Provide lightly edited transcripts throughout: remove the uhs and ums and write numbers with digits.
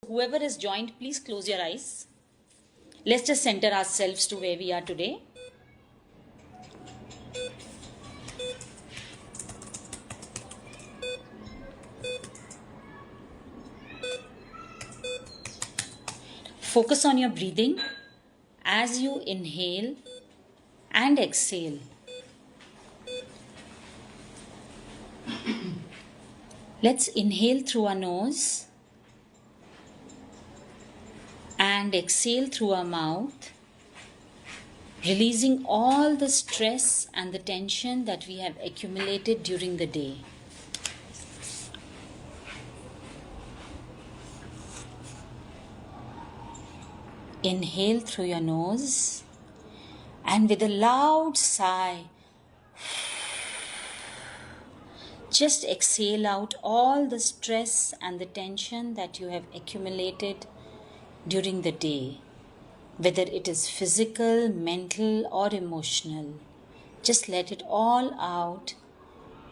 Whoever has joined, please close your eyes. Let's just center ourselves to where we are today. Focus on your breathing as you inhale and exhale. Let's inhale through our nose and exhale through our mouth, releasing all the stress and the tension that we have accumulated during the day. Inhale through your nose and with a loud sigh, just exhale out all the stress and the tension that you have accumulated during the day, whether it is physical, mental, or emotional. Just let it all out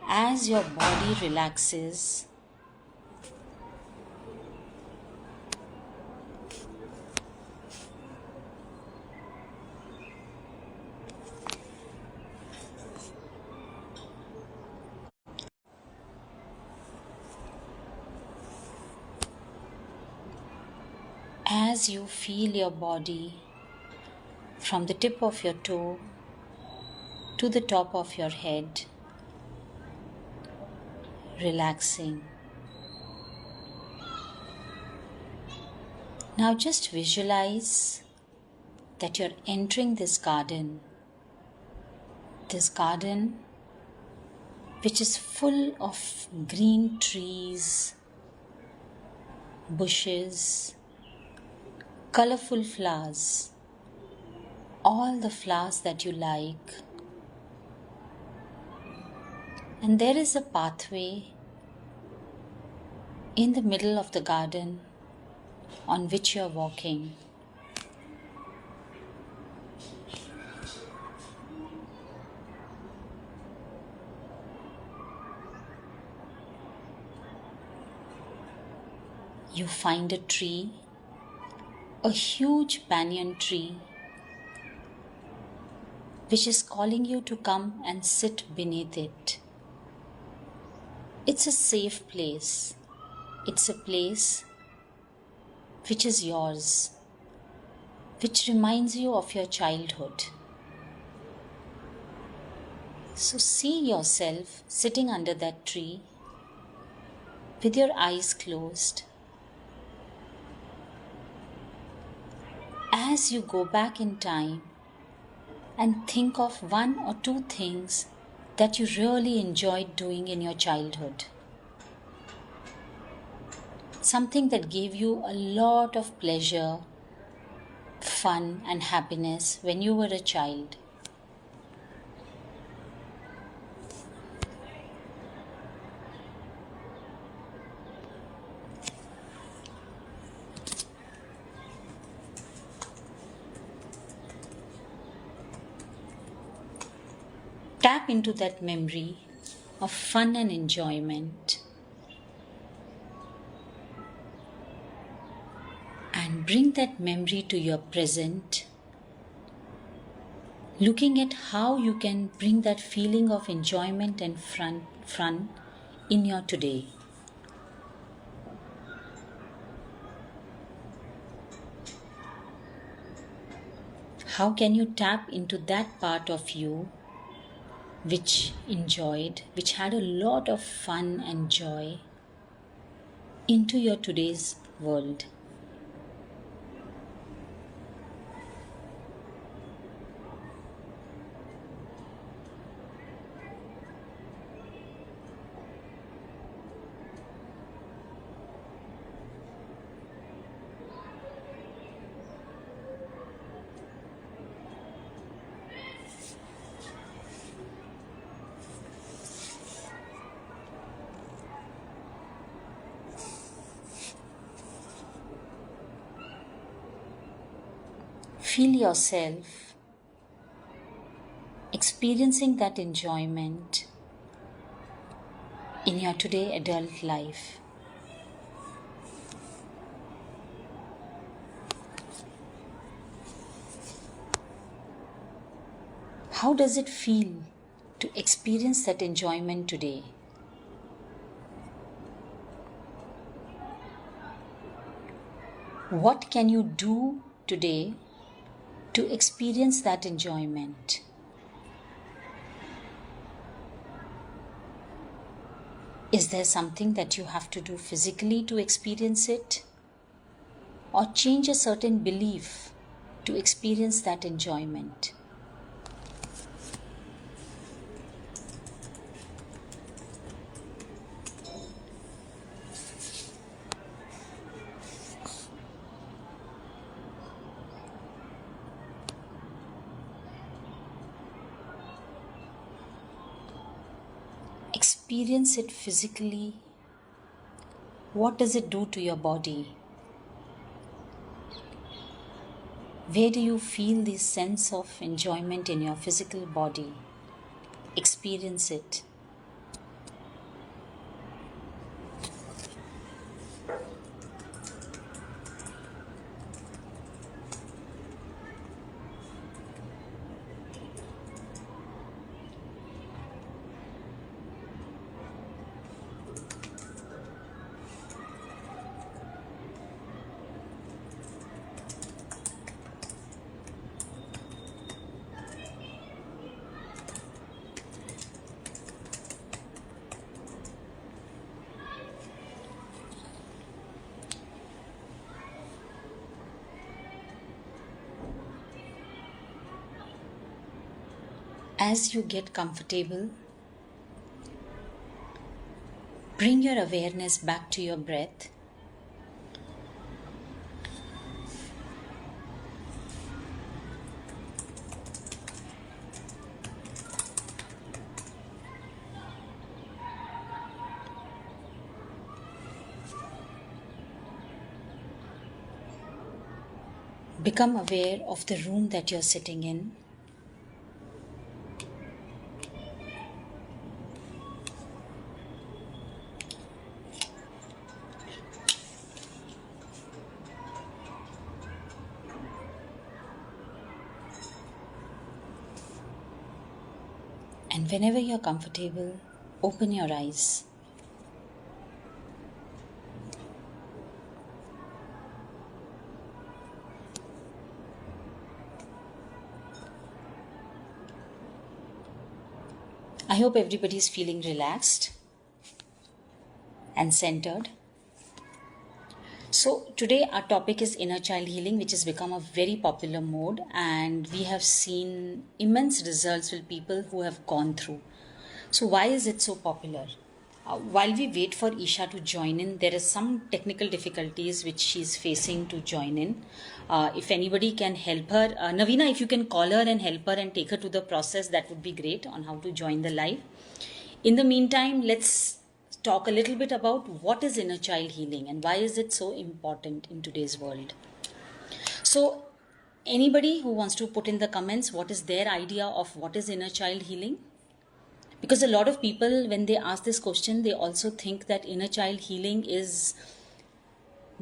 as your body relaxes. As you feel your body from the tip of your toe to the top of your head, relaxing. Now just visualize that you're entering this garden which is full of green trees, bushes, colorful flowers, all the flowers that you like. And there is a pathway in the middle of the garden on which you are walking. You find a tree, a huge banyan tree, which is calling you to come and sit beneath it. It's a safe place. It's a place which is yours, which reminds you of your childhood. So see yourself sitting under that tree with your eyes closed. As you go back in time and think of one or two things that you really enjoyed doing in your childhood. Something that gave you a lot of pleasure, fun, and happiness when you were a child. Tap into that memory of fun and enjoyment and bring that memory to your present, looking at how you can bring that feeling of enjoyment and fun in your today. How can you tap into that part of you which had a lot of fun and joy into your today's world? Feel yourself experiencing that enjoyment in your today adult life. How does it feel to experience that enjoyment today? What can you do today to experience that enjoyment? Is there something that you have to do physically to experience it? Or change a certain belief to experience that enjoyment? Experience it physically. What does it do to your body? Where do you feel this sense of enjoyment in your physical body? Experience it. As you get comfortable, bring your awareness back to your breath. Become aware of the room that you're sitting in. And whenever you're comfortable, open your eyes. I hope everybody is feeling relaxed and centered. So today our topic is inner child healing, which has become a very popular mode, and we have seen immense results with people who have gone through. So why is it so popular? While we wait for Isha to join in, there is some technical difficulties which she's facing to join in. If anybody can help her, Navina, if you can call her and help her and take her to the process, that would be great on how to join the live. In the meantime, let's talk a little bit about what is inner child healing and why is it so important in today's world. So anybody who wants to put in the comments what is their idea of what is inner child healing? Because a lot of people, when they ask this question, they also think that inner child healing is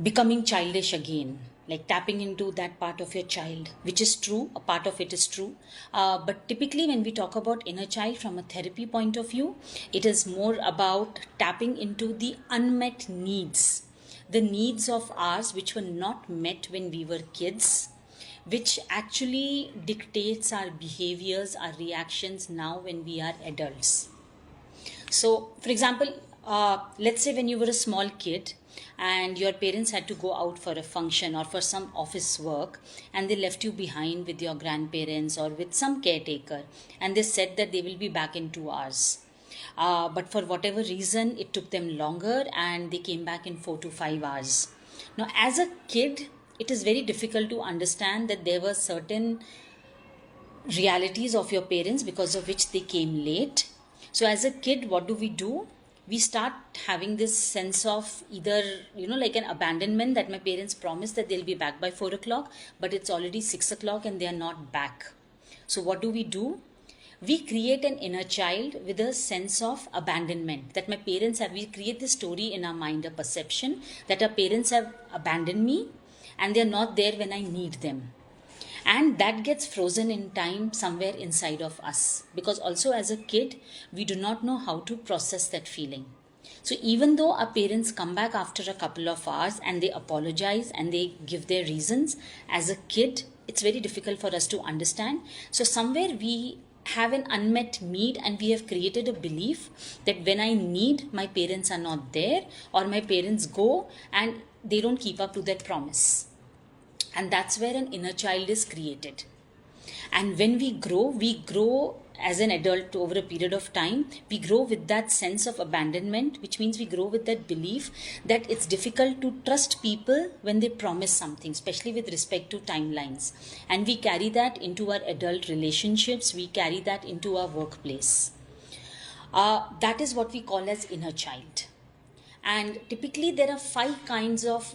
becoming childish again, like tapping into that part of your child, which is true, a part of it is true. But typically when we talk about inner child from a therapy point of view, it is more about tapping into the unmet needs, the needs of ours which were not met when we were kids, which actually dictates our behaviors, our reactions now when we are adults. So, for example, let's say when you were a small kid and your parents had to go out for a function or for some office work, and they left you behind with your grandparents or with some caretaker, and they said that they will be back in 2 hours. But for whatever reason, it took them longer and they came back in 4 to 5 hours. Now, as a kid, it is very difficult to understand that there were certain realities of your parents because of which they came late. So as a kid, what do? We start having this sense of either, like an abandonment, that my parents promised that they'll be back by 4 o'clock, but it's already 6 o'clock and they are not back. So what do? We create an inner child with a sense of abandonment, that my parents have, we create this story in our mind, a perception that our parents have abandoned me and they're not there when I need them. and that gets frozen in time somewhere inside of us, because also as a kid we do not know how to process that feeling. So even though our parents come back after a couple of hours and they apologize and they give their reasons, as a kid it's very difficult for us to understand. So somewhere we have an unmet need, and we have created a belief that when I need, my parents are not there, or my parents go and they don't keep up to that promise. And that's where an inner child is created. And when we grow as an adult over a period of time. We grow with that sense of abandonment, which means we grow with that belief that it's difficult to trust people when they promise something, especially with respect to timelines. And we carry that into our adult relationships, we carry that into our workplace. That is what we call as inner child. And typically there are five kinds of,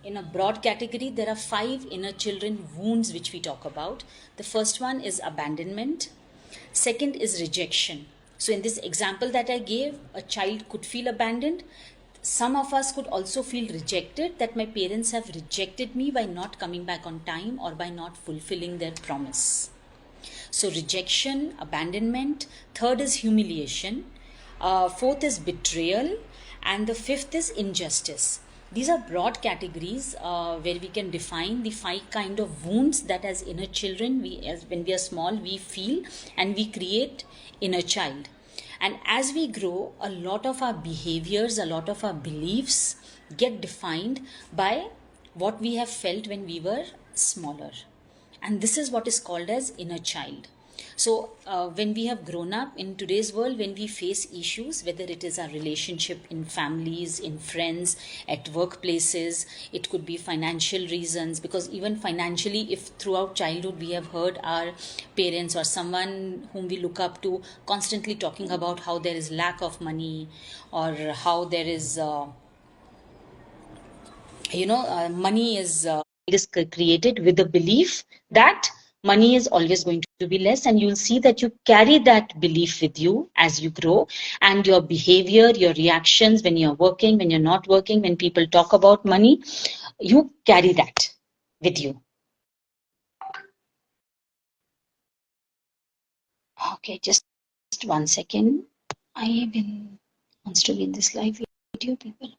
in a broad category, there are five inner children wounds which we talk about. The first one is abandonment. Second is rejection. So in this example that I gave, a child could feel abandoned. Some of us could also feel rejected, that my parents have rejected me by not coming back on time or by not fulfilling their promise. So rejection, abandonment. Third is humiliation. Fourth is betrayal. And the fifth is injustice. These are broad categories where we can define the five kind of wounds that as inner children, when we are small, we feel and we create inner child. And as we grow, a lot of our behaviors, a lot of our beliefs get defined by what we have felt when we were smaller. And this is what is called as inner child. So when we have grown up in today's world, when we face issues, whether it is our relationship in families, in friends, at workplaces, it could be financial reasons, because even financially, if throughout childhood we have heard our parents or someone whom we look up to constantly talking about how there is lack of money, or how there is money is created with the belief that money is always going to be less, and you'll see that you carry that belief with you as you grow, and your behavior, your reactions when you're working, when you're not working, when people talk about money, you carry that with you. Okay, just one second. I will wants to be in this live video, people.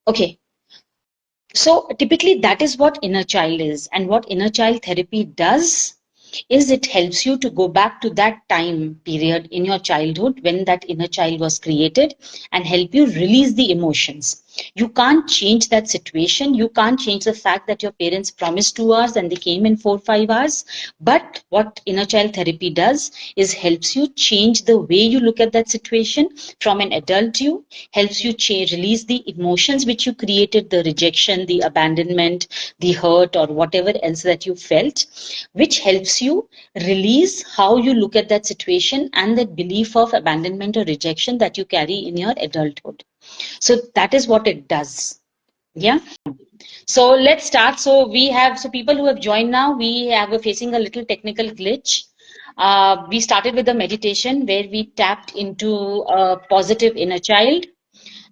Okay. So typically that is what inner child is, and what inner child therapy does is it helps you to go back to that time period in your childhood when that inner child was created, and help you release the emotions. You can't change that situation. You can't change the fact that your parents promised 2 hours and they came in 4-5 hours. But what inner child therapy does is helps you change the way you look at that situation from an adult you, helps you release the emotions which you created, the rejection, the abandonment, the hurt, or whatever else that you felt, which helps you release how you look at that situation and that belief of abandonment or rejection that you carry in your adulthood. So that is what it does. Yeah. So let's start. So people who have joined now, we are facing a little technical glitch. We started with a meditation where we tapped into a positive inner child.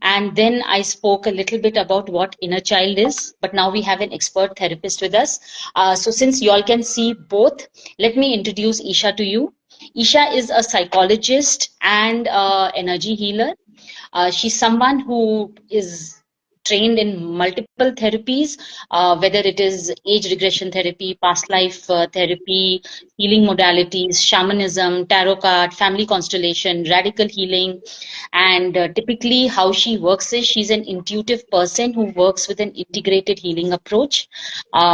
And then I spoke a little bit about what inner child is, but now we have an expert therapist with us. So since you all can see both, let me introduce Isha to you. Isha is a psychologist and energy healer. She's someone who is trained in multiple therapies, whether it is age regression therapy, past life therapy, healing modalities, shamanism, tarot card, family constellation, radical healing. And typically how she works is she's an intuitive person who works with an integrated healing approach.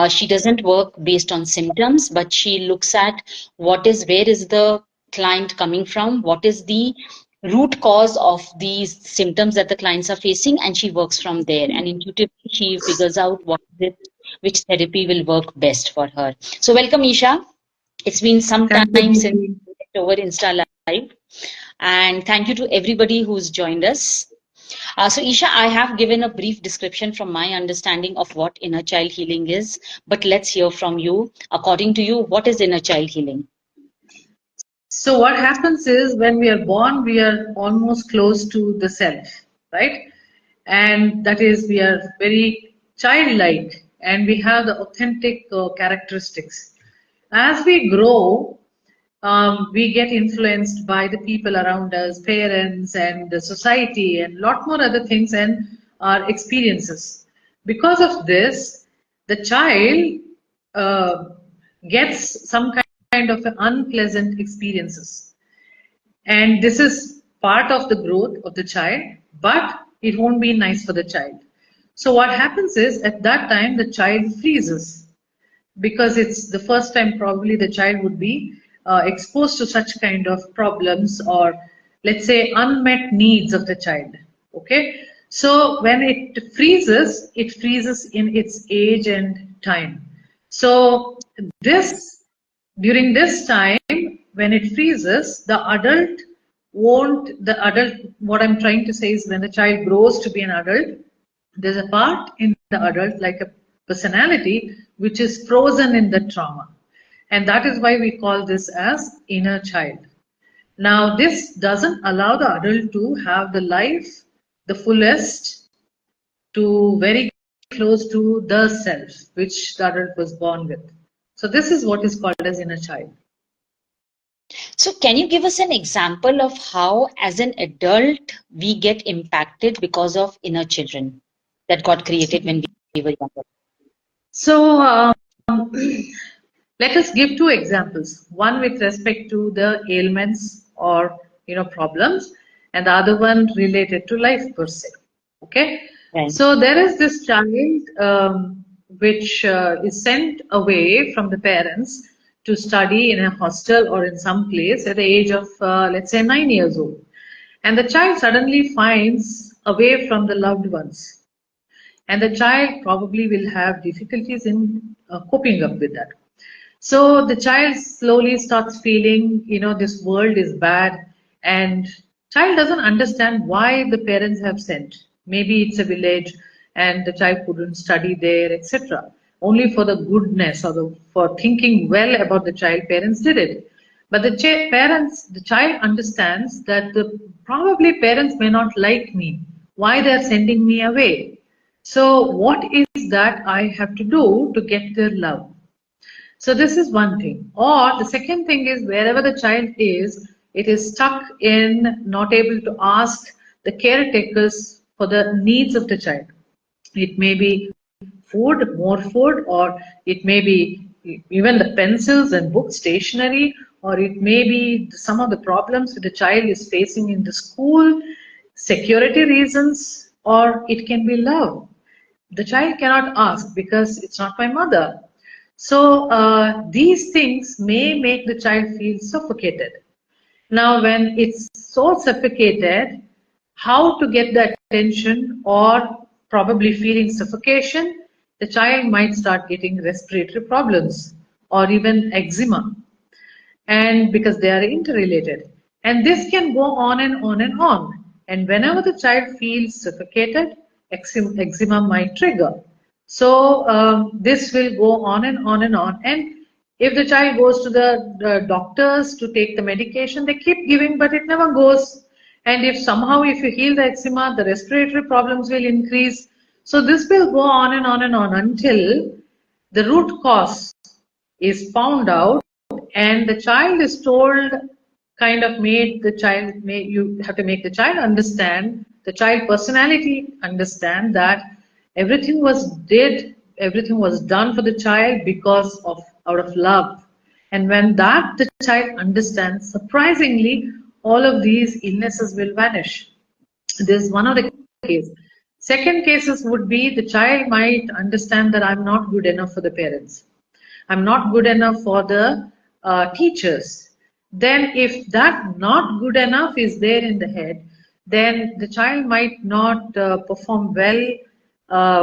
She doesn't work based on symptoms, but she looks at where is the client coming from, what is the root cause of these symptoms that the clients are facing, and she works from there, and intuitively she figures out which therapy will work best for her. So welcome, Isha. It's been some Thank you, time since Devi. we met over Insta Live, and thank you to everybody who's joined us. So Isha, I have given a brief description from my understanding of what inner child healing is, but let's hear from you. According to you, what is inner child healing? So what happens is when we are born, we are almost close to the self, right? And that is, we are very childlike and we have the authentic characteristics. As we grow, we get influenced by the people around us, parents and the society and lot more other things and our experiences. Because of this, the child uh, gets some kind of unpleasant experiences. And this is part of the growth of the child, but it won't be nice for the child. So what happens is at that time the child freezes because it's the first time probably the child would be exposed to such kind of problems or let's say unmet needs of the child. Okay, so when it freezes in its age and time. So this during this time when it freezes, the adult what I'm trying to say is when the child grows to be an adult, there's a part in the adult like a personality which is frozen in the trauma, and that is why we call this as inner child. Now this doesn't allow the adult to have the life the fullest, to very close to the self which the adult was born with. So this is what is called as inner child. So, can you give us an example of how, as an adult, we get impacted because of inner children that got created when we were younger? So, let us give two examples. One with respect to the ailments or problems, and the other one related to life per se. Okay. Right. So there is this child which is sent away from the parents to study in a hostel or in some place at the age of let's say 9 years old, and the child suddenly finds away from the loved ones, and the child probably will have difficulties in coping up with that. So the child slowly starts feeling, this world is bad, and child doesn't understand why the parents have sent. Maybe it's a village and the child couldn't study there, etc. Only for the goodness or for thinking well about the child, parents did it. But the child understands that probably parents may not like me. Why they're sending me away? So what is that I have to do to get their love? So this is one thing. Or the second thing is wherever the child is, it is stuck in not able to ask the caretakers for the needs of the child. It may be food, more food, or it may be even the pencils and book stationery, or it may be some of the problems that the child is facing in the school, security reasons, or it can be love. The child cannot ask because it's not my mother. So these things may make the child feel suffocated. Now when it's so suffocated, how to get the attention or probably feeling suffocation, the child might start getting respiratory problems or even eczema, and because they are interrelated. And this can go on and on and on. And whenever the child feels suffocated, eczema might trigger. So this will go on and on and on. And if the child goes to the doctors to take the medication, they keep giving, but it never goes. And if you heal the eczema, the respiratory problems will increase. So this will go on and on and on until the root cause is found out, and the child is told, you have to make the child understand, the child personality understand that everything was done for the child because of out of love. And when that the child understands, surprisingly, all of these illnesses will vanish. This is one of the cases. Second cases would be the child might understand that I'm not good enough for the parents. I'm not good enough for the teachers. Then if that not good enough is there in the head, then the child might not perform well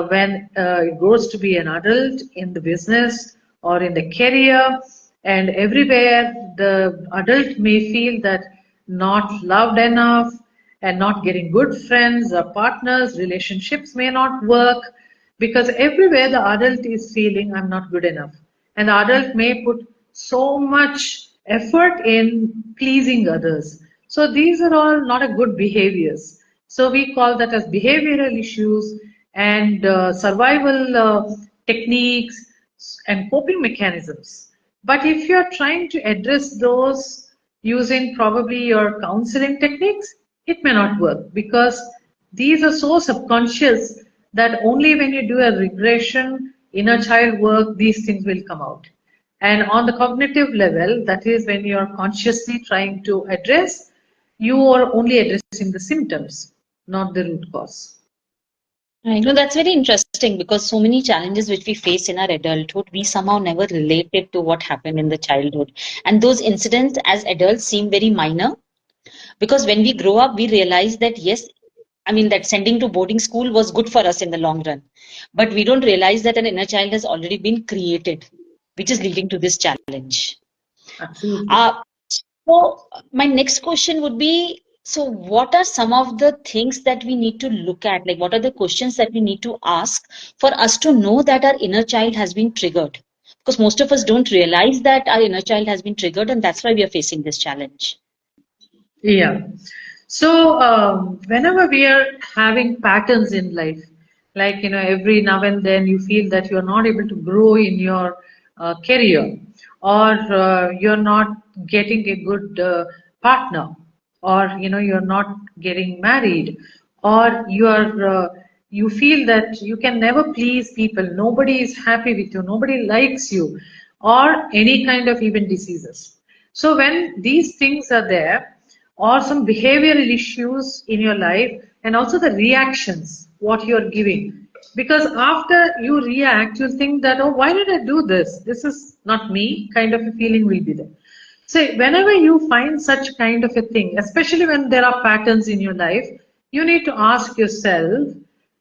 when it grows to be an adult in the business or in the career, and everywhere the adult may feel that not loved enough and not getting good friends or partners, relationships may not work, because everywhere the adult is feeling I'm not good enough. And the adult may put so much effort in pleasing others. So these are all not a good behaviors. So we call that as behavioral issues, and survival techniques and coping mechanisms. But if you're trying to address those using probably your counseling techniques, it may not work because these are so subconscious that only when you do a regression, inner child work, these things will come out. And on the cognitive level, that is when you are consciously trying to address, you are only addressing the symptoms, not the root cause. I know that's very interesting because so many challenges which we face in our adulthood, we somehow never related to what happened in the childhood. And those incidents as adults seem very minor because when we grow up, we realize that yes, I mean, that sending to boarding school was good for us in the long run. But we don't realize that an inner child has already been created, which is leading to this challenge. Absolutely. Uh, so my next question would be, so what are some of the things that we need to look at? Like what are the questions that we need to ask for us to know that our inner child has been triggered? Because most of us don't realize that our inner child has been triggered and that's why we are facing this challenge. Yeah. So whenever we are having patterns in life, like every now and then you feel that you're not able to grow in your career, or you're not getting a good partner, or you're not getting married, or you feel that you can never please people, nobody is happy with you, nobody likes you, or any kind of even diseases. So when these things are there, or some behavioral issues in your life, and also the reactions what you're giving, because after you react you'll think that, oh, why did I do this, this is not me, kind of a feeling will be there. So whenever you find such kind of a thing, especially when there are patterns in your life, you need to ask yourself,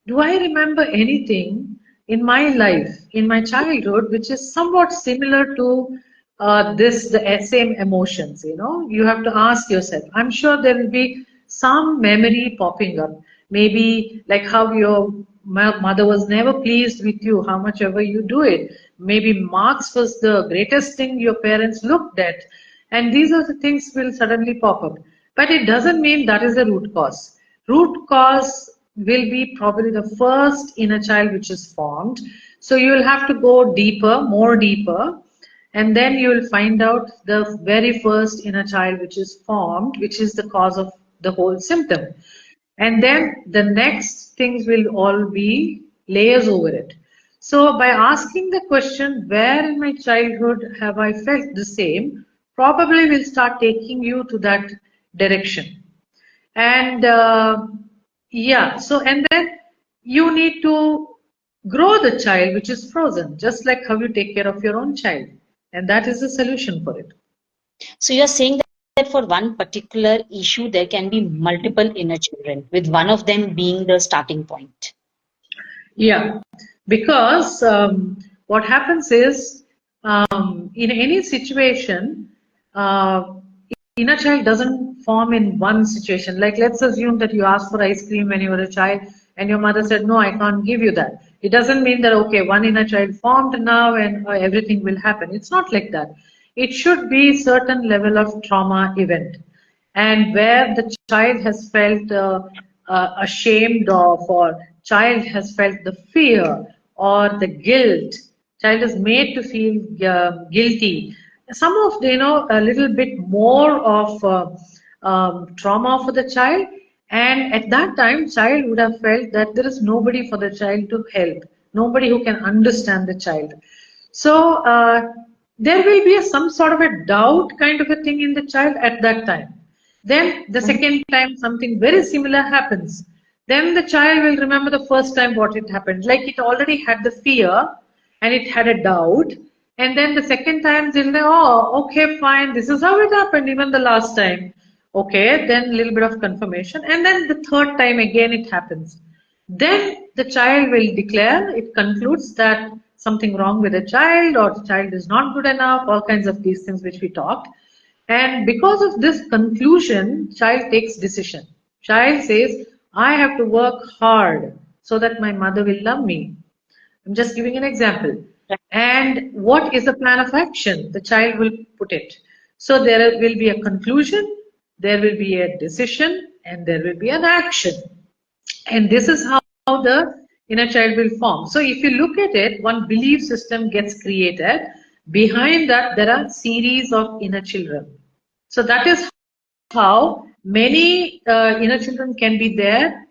do I remember anything in my life, in my childhood, which is somewhat similar to the same emotions? You have to ask yourself. I'm sure there will be some memory popping up. Maybe like how your mother was never pleased with you, how much ever you do it. Maybe marks was the greatest thing your parents looked at. And these are the things will suddenly pop up. But it doesn't mean that is the root cause. Root cause will be probably the first inner child which is formed. So you will have to go deeper, more deeper, and then you will find out the very first inner child which is formed, which is the cause of the whole symptom. And then the next things will all be layers over it. So by asking the question, where in my childhood have I felt the same, probably will start taking you to that direction. And yeah, so and then you need to grow the child which is frozen, just like how you take care of your own child. And that is the solution for it. So you're saying that for one particular issue, there can be multiple inner children, with one of them being the starting point. Yeah, because what happens is in any situation, uh, inner child doesn't form in one situation. Like let's assume that you asked for ice cream when you were a child and your mother said, no, I can't give you that. It doesn't mean that, okay, one inner child formed now and everything will happen. It's not like that. It should be certain level of trauma event, and where the child has felt ashamed of, or child has felt the fear or the guilt, child is made to feel guilty, some of a little bit more of trauma for the child, and at that time child would have felt that there is nobody for the child to help, nobody who can understand the child. So there will be some sort of a doubt kind of a thing in the child at that time. Then the second time something very similar happens. Then the child will remember the first time what it happened. Like it already had the fear and it had a doubt. And then the second time they'll say, oh, okay, fine, this is how it happened, even the last time. Okay, then a little bit of confirmation. And then the third time again it happens. Then the child will declare, it concludes that something wrong with the child, or the child is not good enough, all kinds of these things which we talked. And because of this conclusion, child takes decision. Child says, I have to work hard so that my mother will love me. I'm just giving an example. And what is the plan of action? The child will put it. So there will be a conclusion, there will be a decision, and there will be an action. And this is how the inner child will form. So if you look at it, one belief system gets created. Behind that, there are series of inner children. So that is how many inner children can be there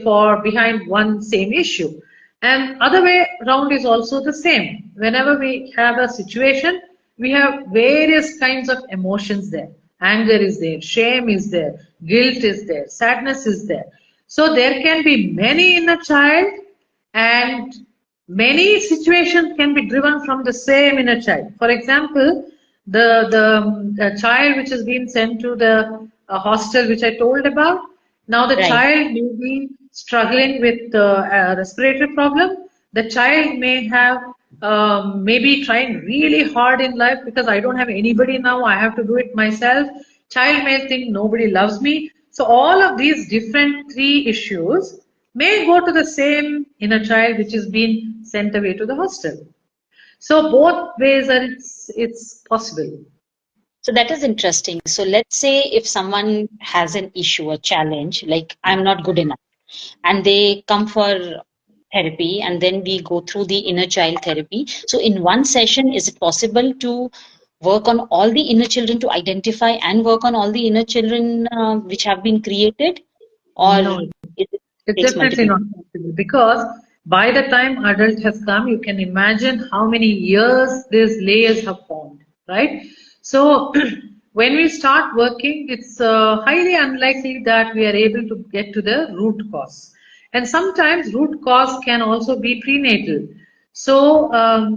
for behind one same issue. And other way around is also the same. Whenever we have a situation, we have various kinds of emotions there. Anger is there, shame is there, guilt is there, sadness is there. So there can be many in a child, and many situations can be driven from the same inner child. For example, the child which has been sent to the hostel which I told about, now the Right. child may be struggling with a respiratory problem. The child may have maybe trying really hard in life because I don't have anybody now, I have to do it myself. Child may think nobody loves me. So all of these different three issues may go to the same inner child which is being sent away to the hostel. So both ways are it's possible. So that is interesting. So let's say if someone has an issue, a challenge, like I'm not good enough, and they come for therapy, and then we go through the inner child therapy. So in one session, is it possible to work on all the inner children, to identify and work on all the inner children which have been created, or No, it it's takes definitely multiple? not possible because by the time adult has come, you can imagine how many years these layers have formed, right? So when we start working, it's highly unlikely that we are able to get to the root cause. And sometimes root cause can also be prenatal. So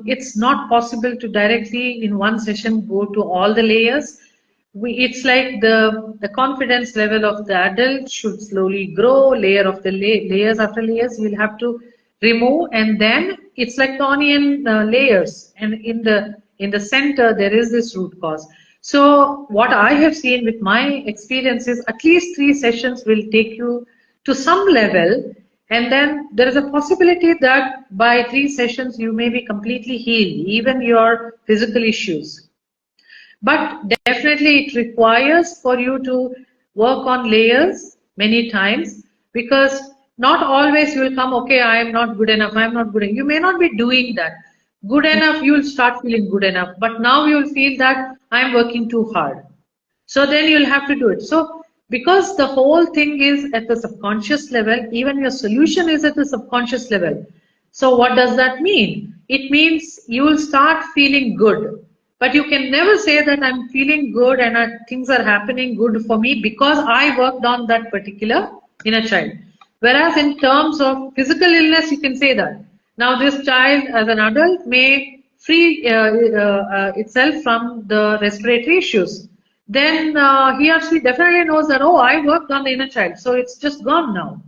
it's not possible to directly in one session go to all the layers. It's like the confidence level of the adult should slowly grow, layer of the layers after layers we'll have to remove, and then it's like the onion layers, and in the center there is this root cause. So what I have seen with my experience is at least 3 sessions will take you to some level, and then there is a possibility that by 3 sessions you may be completely healed, even your physical issues. But definitely it requires for you to work on layers many times, because not always you will come, okay, I am not good enough, I am not good enough. You may not be doing that. Good enough, you will start feeling good enough. But now you will feel that I am working too hard. So then you'll have to do it. So because the whole thing is at the subconscious level, even your solution is at the subconscious level. So what does that mean? It means you will start feeling good. But you can never say that I'm feeling good and things are happening good for me because I worked on that particular inner child. Whereas in terms of physical illness, you can say that. Now this child as an adult may free itself from the respiratory issues. Then he or she definitely knows that, oh, I worked on the inner child, so it's just gone now.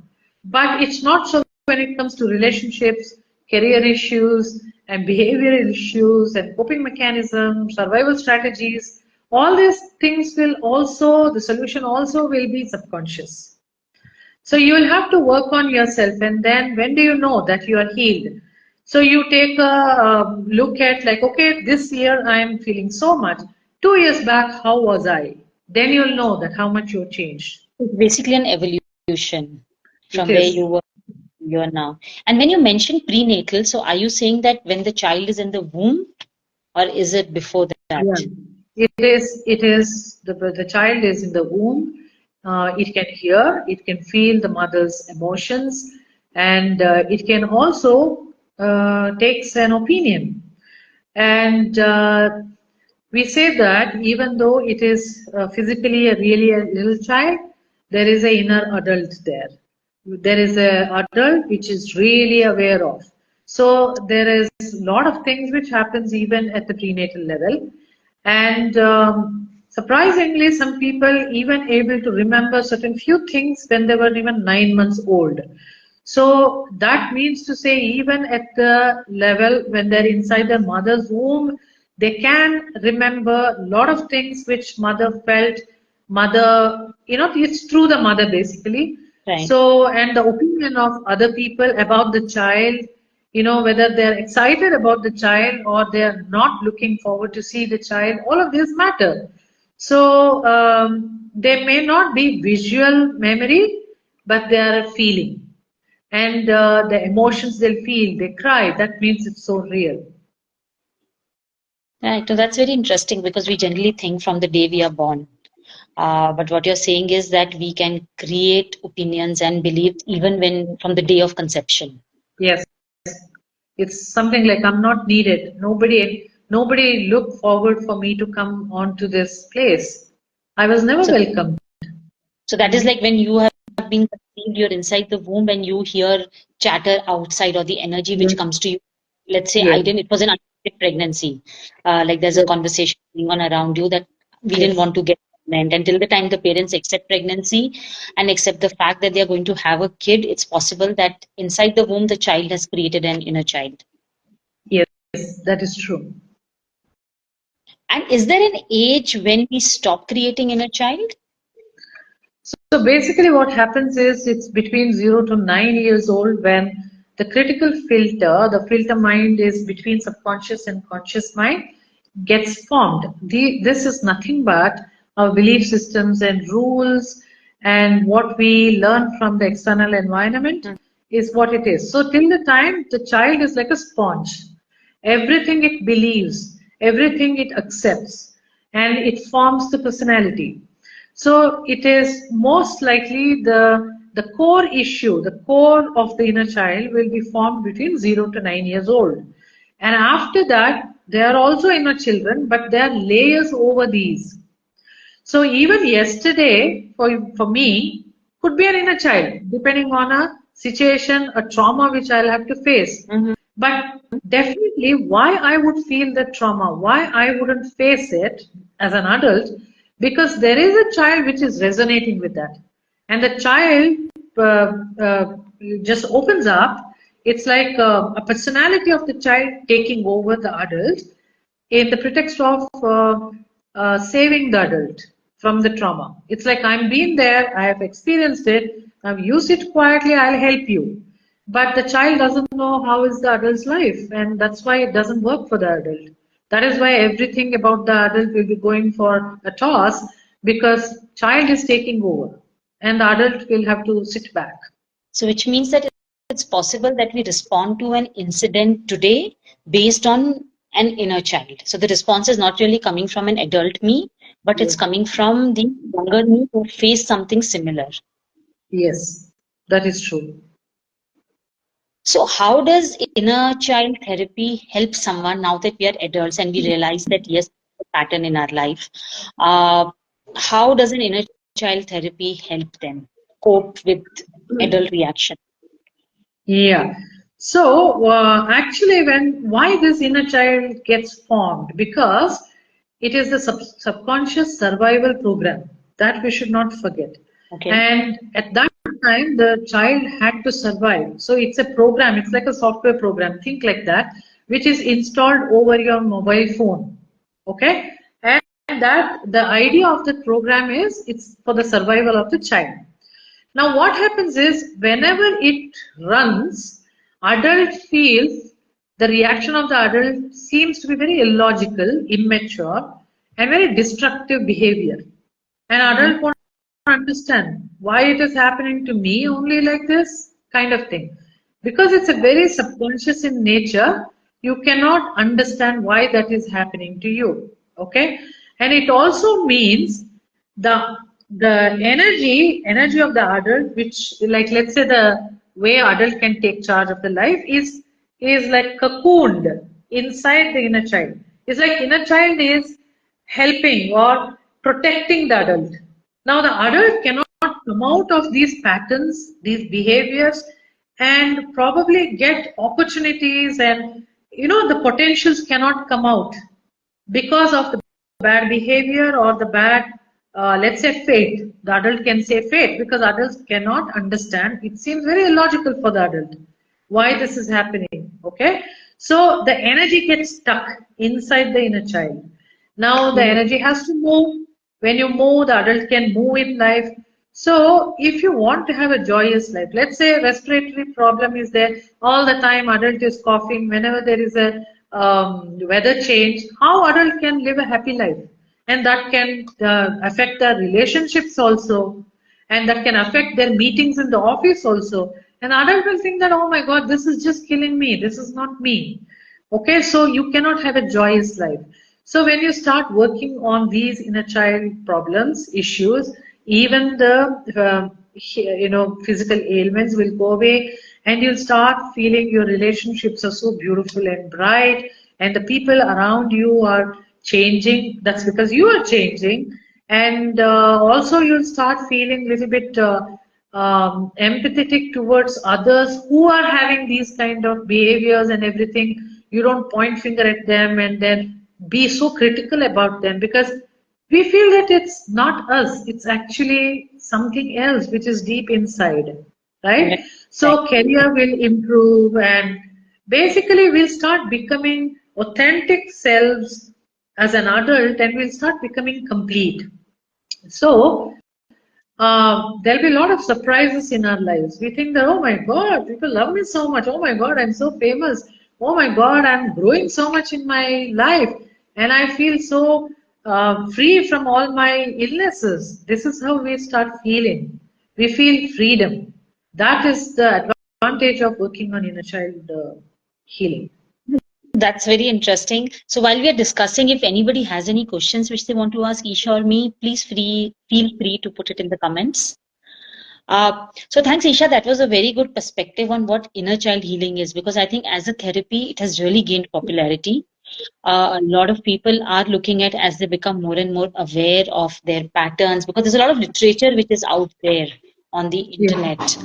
But it's not so when it comes to relationships, career issues, and behavioral issues, and coping mechanisms, survival strategies. All these things will also, the solution also will be subconscious. So you will have to work on yourself, and then when do you know that you are healed? So you take a look at like, okay, this year I am feeling so much. 2 years back, how was I? Then you'll know that how much you've changed. It's basically an evolution It from where is. you were to you are now. And when you mention prenatal, so are you saying that when the child is in the womb, or is it before Yeah, that? it is. It is the child is in the womb. It can hear, it can feel the mother's emotions, and it can also takes an opinion. And we say that even though it is physically really a little child, there is a inner adult there. There is a adult which is really aware of. So there is a lot of things which happens even at the prenatal level, and surprisingly, some people even able to remember certain few things when they were even 9 months old. So that means to say, even at the level when they're inside their mother's womb, they can remember a lot of things which mother felt, mother, it's through the mother basically. Right. So, and the opinion of other people about the child, whether they're excited about the child or they're not looking forward to see the child, all of this matter. So, they may not be visual memory, but they are a feeling. and the emotions they'll feel, they cry, that means it's so real. Right. So that's very interesting because we generally think from the day we are born. But what you're saying is that we can create opinions and beliefs even when from the day of conception. Yes, it's something like I'm not needed. Nobody looked forward for me to come onto this place. I was never So, welcomed. so that is like when you have been conceived, you're inside the womb and you hear chatter outside or the energy which Yes, comes to you. Let's say yes, it was an unwanted pregnancy. Like there's a yes, conversation going on around you that we didn't yes. want to get pregnant. Until the time the parents accept pregnancy and accept the fact that they are going to have a kid, it's possible that inside the womb the child has created an inner child. Yes, that is true. And is there an age when we stop creating inner child? So basically what happens is it's between 0 to 9 years old when the filter mind is between subconscious and conscious mind gets formed. This is nothing but our belief systems and rules and what we learn from the external environment is what it is. So till the time the child is like a sponge. Everything it believes, everything it accepts, and it forms the personality. So it is most likely the core issue, the core of the inner child will be formed between 0 to 9 years old. And after that, there are also inner children, but there are layers over these. So even yesterday, for me, could be an inner child, depending on a situation, a trauma which I'll have to face. But definitely, why I would feel that trauma, why I wouldn't face it as an adult, because there is a child which is resonating with that. And the child just opens up. It's like a personality of the child taking over the adult in the pretext of saving the adult from the trauma. It's like I'm been there, I have experienced it, I've used it quietly, I'll help you. But the child doesn't know how is the adult's life, and that's why it doesn't work for the adult. That is why everything about the adult will be going for a toss because child is taking over and the adult will have to sit back. So, which means that it's possible that we respond to an incident today based on an inner child. So, the response is not really coming from an adult me, but it's Yes, coming from the younger me who faced something similar. yes, that is true. So, how does inner child therapy help someone now that we are adults and we realize that yes, a pattern in our life? Uh, how does an inner child therapy help them cope with adult reaction? Yeah. So actually, why this inner child gets formed? Because it is the subconscious survival program that we should not forget. Okay. And at that time, the child had to survive. So it's a program. It's like a software program. Think like that, which is installed over your mobile phone. Okay. And that the idea of the program is it's for the survival of the child. Now what happens is whenever it runs, adult feels the reaction of the adult seems to be very illogical, immature, and very destructive behavior. An adult won't understand why it is happening to me only like this kind of thing. Because it's a very subconscious in nature, you cannot understand why that is happening to you. Okay? And it also means the energy of the adult, which like let's say the way adult can take charge of the life is like cocooned inside the inner child. It's like inner child is helping or protecting the adult. Now the adult cannot come out of these patterns, these behaviors, and probably get opportunities, and the potentials cannot come out because of the bad behavior or the bad, let's say, fate. The adult can say fate because adults cannot understand. It seems very illogical for the adult why this is happening. Okay, so the energy gets stuck inside the inner child. Now the energy has to move. When you move, the adult can move in life. So if you want to have a joyous life, let's say respiratory problem is there all the time, adult is coughing, whenever there is a weather change, how adult can live a happy life? And that can affect their relationships also, and that can affect their meetings in the office also, An adult will think that, oh my God, this is just killing me. This is not me. Okay, so you cannot have a joyous life. So when you start working on these inner child problems, issues, even the physical ailments will go away, and you'll start feeling your relationships are so beautiful and bright, and the people around you are changing. That's because you are changing, and also you'll start feeling a little bit empathetic towards others who are having these kind of behaviors and everything. You don't point finger at them and then be so critical about them, because we feel that it's not us, it's actually something else which is deep inside, right? So career will improve, and basically we'll start becoming authentic selves as an adult, and we'll start becoming complete. So there'll be a lot of surprises in our lives. We think that, oh my God, people love me so much. Oh my God, I'm so famous. Oh my God, I'm growing so much in my life. And I feel so free from all my illnesses. This is how we start feeling. We feel freedom. That is the advantage of working on inner child healing. That's very interesting. So while we are discussing, if anybody has any questions which they want to ask Isha or me, please feel free to put it in the comments. So thanks, Isha. That was a very good perspective on what inner child healing is, because I think as a therapy, it has really gained popularity. A lot of people are looking at as they become more and more aware of their patterns, because there's a lot of literature which is out there on the internet.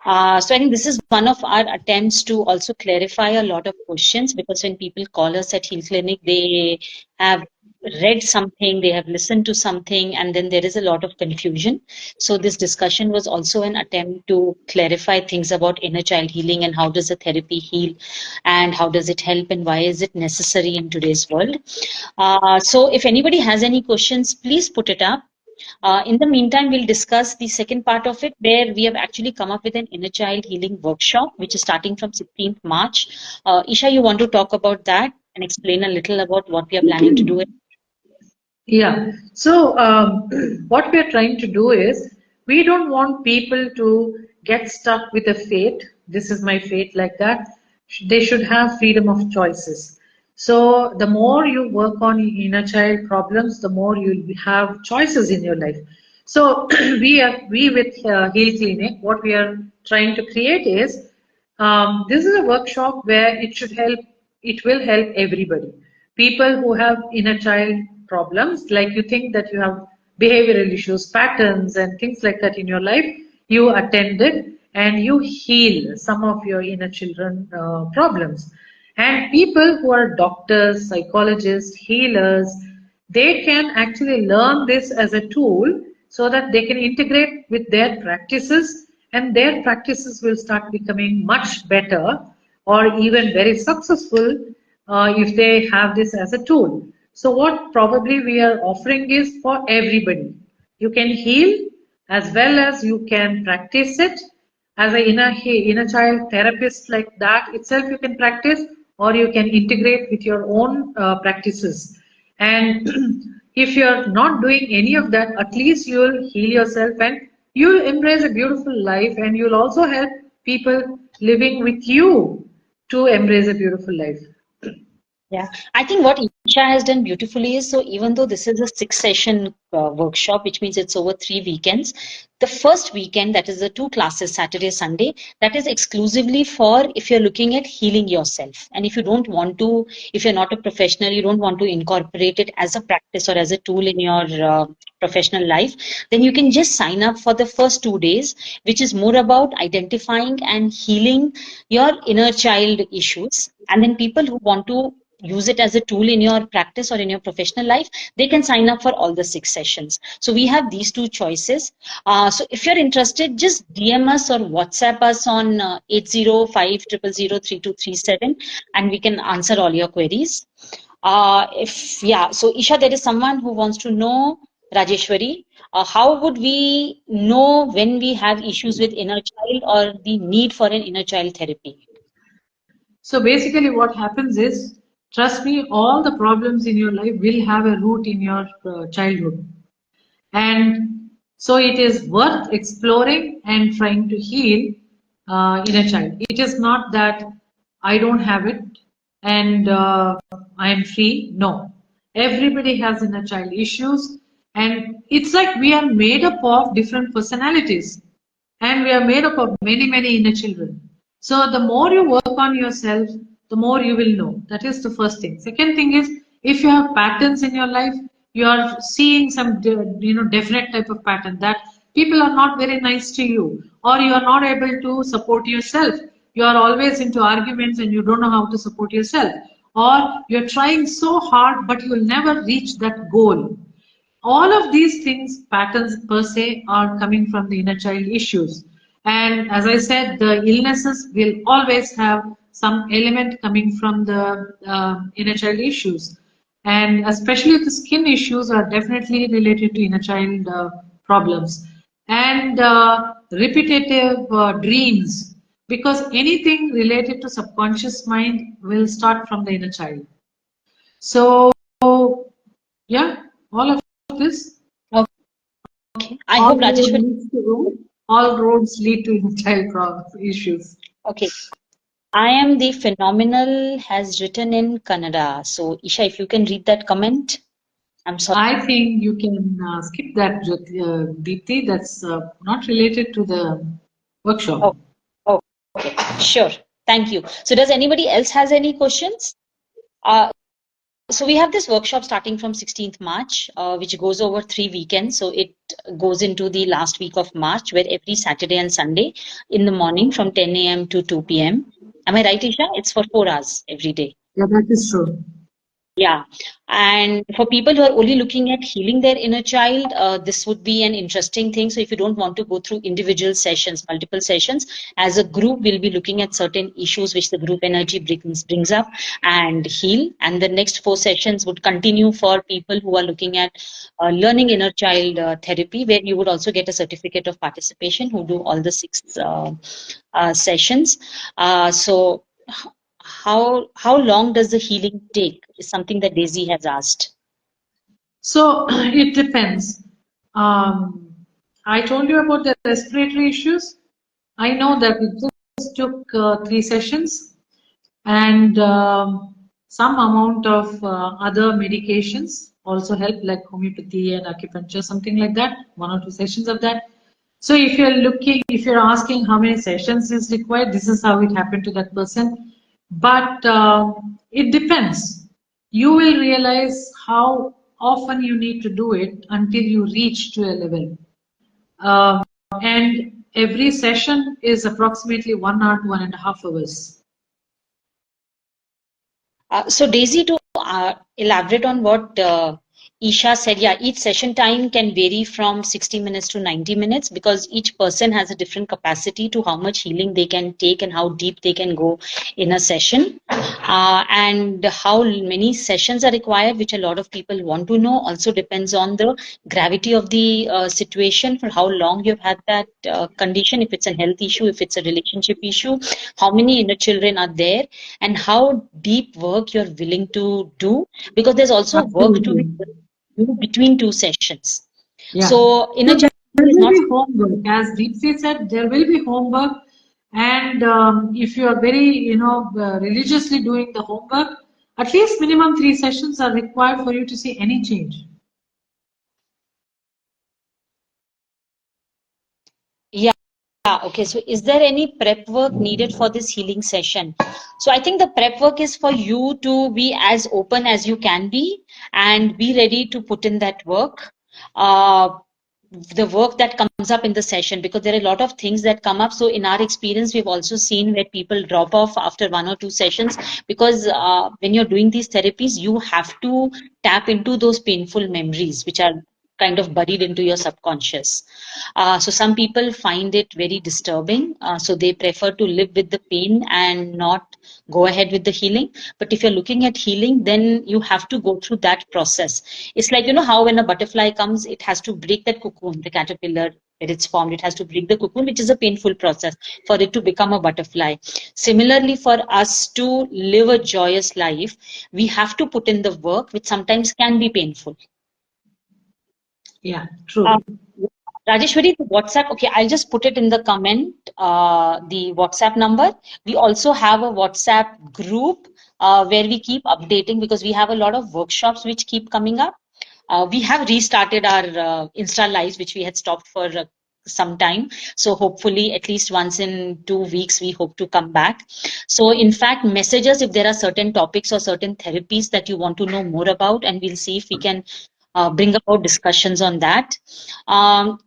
So I think this is one of our attempts to also clarify a lot of questions, because when people call us at Heal Clinic, they have read something, they have listened to something, and then there is a lot of confusion. So this discussion was also an attempt to clarify things about inner child healing and how does the therapy heal and how does it help and why is it necessary in today's world. So if anybody has any questions, please put it up. In the meantime, we'll discuss the second part of it, where we have actually come up with an inner child healing workshop, which is starting from 16th March. Isha, you want to talk about that and explain a little about what we are planning to do? Yeah. So what we are trying to do is, we don't want people to get stuck with a fate. This is my fate, like that. They should have freedom of choices. So the more you work on inner child problems, the more you'll have choices in your life. So we with Heal Clinic, what we are trying to create is, this is a workshop where it will help everybody. People who have inner child problems, like you think that you have behavioral issues, patterns, and things like that in your life, you attend it and you heal some of your inner children problems. And people who are doctors, psychologists, healers, they can actually learn this as a tool so that they can integrate with their practices, and their practices will start becoming much better or even very successful if they have this as a tool. So what probably we are offering is for everybody. You can heal as well as you can practice it as an inner child therapist, like that itself you can practice, or you can integrate with your own practices. And if you're not doing any of that, at least you'll heal yourself and you'll embrace a beautiful life, and you'll also help people living with you to embrace a beautiful life. Yeah, I think what Isha has done beautifully is, so even though this is a 6 session workshop, which means it's over 3 weekends, the first weekend, that is the 2 classes, Saturday, Sunday, that is exclusively for if you're looking at healing yourself. And if you don't want to, if you're not a professional, you don't want to incorporate it as a practice or as a tool in your professional life, then you can just sign up for the first 2 days, which is more about identifying and healing your inner child issues. And then people who want to use it as a tool in your practice or in your professional life, they can sign up for all the 6 sessions. So we have these 2 choices. So if you're interested, just DM us or WhatsApp us on 805-000-3237, and we can answer all your queries. So Isha, there is someone who wants to know, Rajeshwari, how would we know when we have issues with inner child or the need for an inner child therapy? So basically what happens is, trust me, all the problems in your life will have a root in your childhood. And so it is worth exploring and trying to heal inner child. It is not that I don't have it and I am free. No, everybody has inner child issues, and it's like we are made up of different personalities, and we are made up of many inner children. So the more you work on yourself, the more you will know. That is the first thing. Second thing is, if you have patterns in your life, you are seeing some definite type of pattern that people are not very nice to you, or you are not able to support yourself. You are always into arguments and you don't know how to support yourself, or you're trying so hard but you will never reach that goal. All of these things, patterns per se, are coming from the inner child issues. And as I said, the illnesses will always have some element coming from the inner child issues. And especially the skin issues are definitely related to inner child problems. And repetitive dreams, because anything related to subconscious mind will start from the inner child. So, yeah, all of this. Okay. I hope Rajeshwari. All roads lead to child issues. Okay. I am the phenomenal has written in Kannada. So, Isha, if you can read that comment. I'm sorry. I think you can skip that, Deepthi. That's not related to the workshop. Oh, okay. Sure. Thank you. So, does anybody else has any questions? So we have this workshop starting from 16th March, which goes over 3 weekends. So it goes into the last week of March, where every Saturday and Sunday in the morning from 10 a.m. to 2 p.m. Am I right, Isha? It's for 4 hours every day. Yeah, that is true. Yeah. And for people who are only looking at healing their inner child, this would be an interesting thing. So if you don't want to go through individual sessions, multiple sessions, as a group, we'll be looking at certain issues which the group energy brings up and heal. And the next 4 sessions would continue for people who are looking at learning inner child therapy, where you would also get a certificate of participation who do all the 6 sessions. So how long does the healing take is something that Daisy has asked. So it depends. I told you about the respiratory issues. I know that it just took 3 sessions, and some amount of other medications also help, like homeopathy and acupuncture, something like that, 1 or 2 sessions of that. So if you're asking how many sessions is required, this is how it happened to that person. But it depends. You will realize how often you need to do it until you reach to a level. And every session is approximately 1 hour to 1.5 hours. So Daisy, to elaborate on what Isha said, yeah, each session time can vary from 60 minutes to 90 minutes because each person has a different capacity to how much healing they can take and how deep they can go in a session. And how many sessions are required, which a lot of people want to know, also depends on the gravity of the situation, for how long you've had that condition, if it's a health issue, if it's a relationship issue, how many inner children are there, and how deep work you're willing to do, because there's also work to be do between 2 sessions. Yeah. So inner child there is will not be homework, as Deepthi said. There will be homework, and if you are very, religiously doing the homework, at least minimum 3 sessions are required for you to see any change. Yeah. Okay. So is there any prep work needed for this healing session? So I think the prep work is for you to be as open as you can be and be ready to put in that work. The work that comes up in the session, because there are a lot of things that come up. So in our experience, we've also seen where people drop off after 1 or 2 sessions, because when you're doing these therapies, you have to tap into those painful memories which are kind of buried into your subconscious. So some people find it very disturbing, so they prefer to live with the pain and not go ahead with the healing. But if you're looking at healing, then you have to go through that process. It's like, how when a butterfly comes, it has to break that cocoon, the caterpillar, where it's formed, it has to break the cocoon, which is a painful process for it to become a butterfly. Similarly, for us to live a joyous life, we have to put in the work, which sometimes can be painful. Yeah, true. Rajeshwari, WhatsApp, okay, I'll just put it in the comment. the WhatsApp number. We also have a WhatsApp group where we keep updating because we have a lot of workshops which keep coming up. We have restarted our Insta Lives, which we had stopped for some time. So hopefully, at least once in 2 weeks, we hope to come back. So in fact, message us if there are certain topics or certain therapies that you want to know more about, and we'll see if we can bring about discussions on that.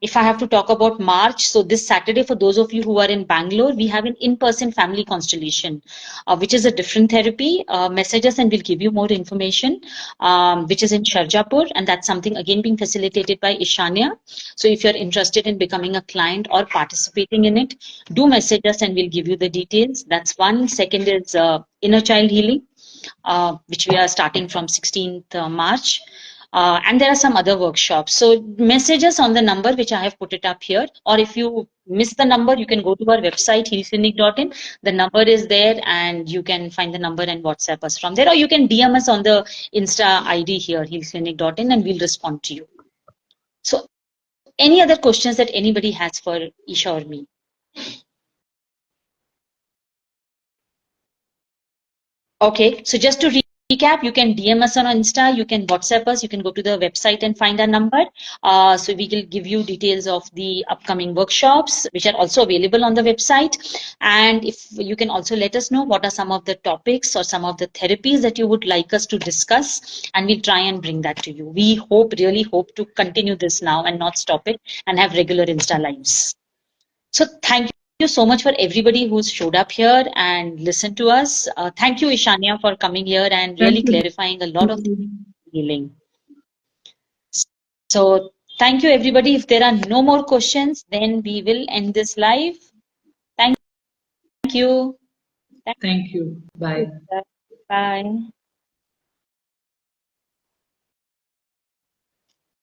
If I have to talk about March, so this Saturday, for those of you who are in Bangalore, we have an in-person family constellation, which is a different therapy. Message us and we'll give you more information, which is in Sharjapur, and that's something again being facilitated by Ishania. So if you're interested in becoming a client or participating in it, do message us and we'll give you the details. That's one. Second is inner child healing, which we are starting from 16th March. And there are some other workshops. So message us on the number which I have put it up here. Or if you miss the number, you can go to our website, healclinic.in. The number is there and you can find the number and WhatsApp us from there. Or you can DM us on the Insta ID here, healclinic.in, and we'll respond to you. So any other questions that anybody has for Isha or me? Okay, so just to recap, you can DM us on Insta, you can WhatsApp us, you can go to the website and find our number. So we will give you details of the upcoming workshops, which are also available on the website. And if you can also let us know what are some of the topics or some of the therapies that you would like us to discuss, and we'll try and bring that to you. We really hope to continue this now and not stop it and have regular Insta lives. So thank you so much for everybody who's showed up here and listened to us. Thank you, Ishania, for coming here and really clarifying a lot of healing. So thank you, everybody. If there are no more questions, then we will end this live. Thank you. Thank you. Bye. Bye.